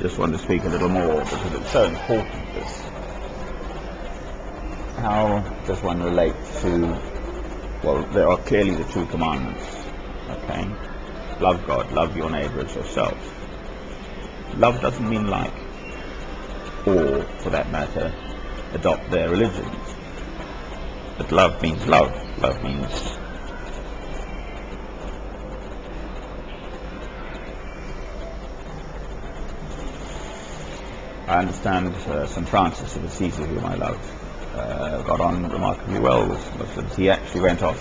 just want to speak a little more because it's so important, this. How does one relate to, well, there are clearly the two commandments, okay? Love God, love your neighbor as yourself. Love doesn't mean like, or, for that matter, adopt their religions. But love means love. Love means I understand St. Francis of Assisi, whom I love, got on remarkably well with Muslims. He actually went off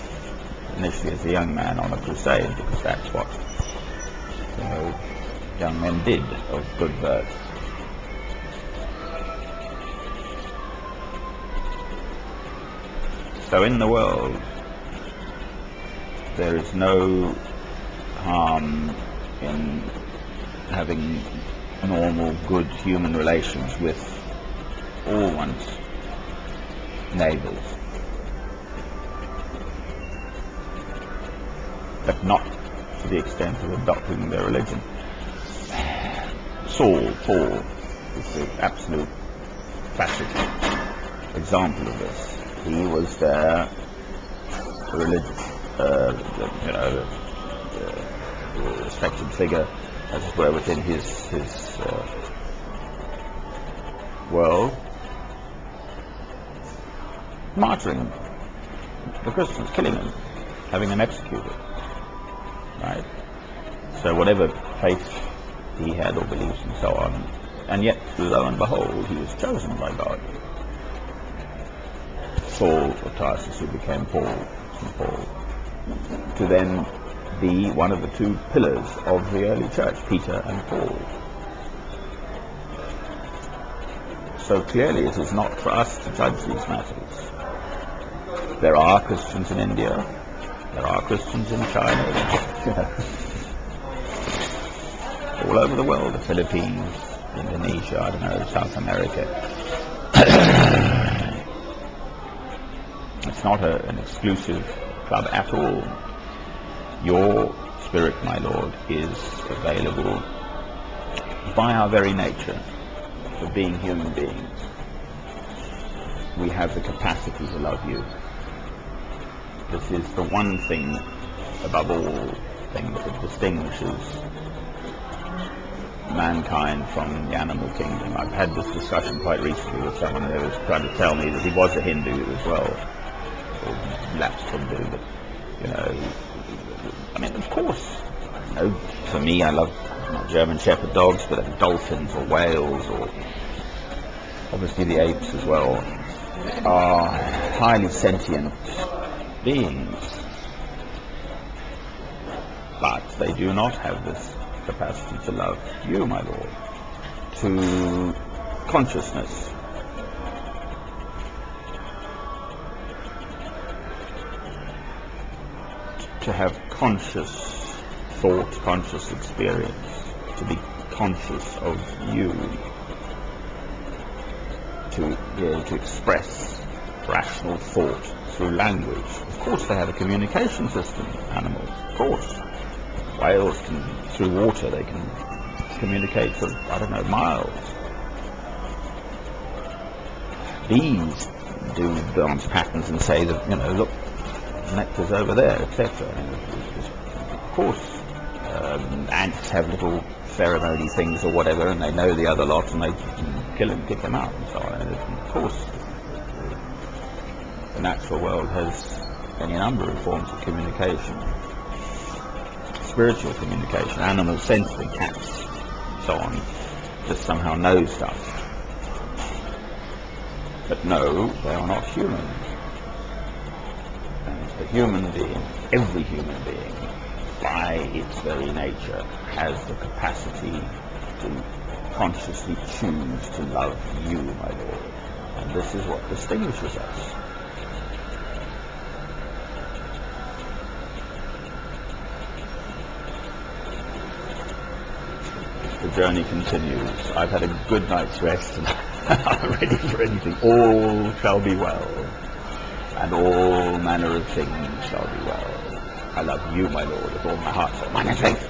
initially as a young man on a crusade, because that's what young men did of good birth. So in the world, there is no harm in having normal, good human relations with all one's neighbors, but not to the extent of adopting their religion. Paul is the absolute classic example of this. He was there, a religious, respected figure, as it were, within his world, martyring the Christians, killing them, having them executed, right? So whatever faith he had or beliefs and so on, and yet, lo and behold, he was chosen by God. Saul of Tarsus, who became St. Paul, to then be one of the two pillars of the early church, Peter and Paul. So clearly it is not for us to judge these matters. There are Christians in India, there are Christians in China, all over the world, the Philippines, Indonesia, I don't know, South America. It's not an exclusive club at all. Your spirit, my Lord, is available by our very nature of being human beings. We have the capacity to love you. This is the one thing above all things that distinguishes mankind from the animal kingdom. I've had this discussion quite recently with someone who was trying to tell me that he was a Hindu as well, or lapsed Hindu, but I mean, of course, for me, I love not German Shepherd dogs, but dolphins or whales, or obviously the apes as well, are highly sentient beings, but they do not have this capacity to love you, my Lord, to consciousness. To have conscious thought, conscious experience, to be conscious of you, to be able to express rational thought through language. Of course they have a communication system, animals, of course. Whales can, through water, they can communicate for, I don't know, miles. Bees do dance patterns and say that, look, nectar's over there, etc. Of course, ants have little pheromone things or whatever, and they know the other lot, and they kill them, kick them out, and so on. And of course, the natural world has any number of forms of communication, spiritual communication, animals sensing, cats, and so on, just somehow know stuff. But no, they are not human. A human being, every human being, by its very nature, has the capacity to consciously choose to love you, my Lord. And this is what distinguishes us. The journey continues. I've had a good night's rest and I'm ready for anything. All shall be well, and all manner of things shall be well. I love you, my Lord, with all my heart, soul, mind and strength.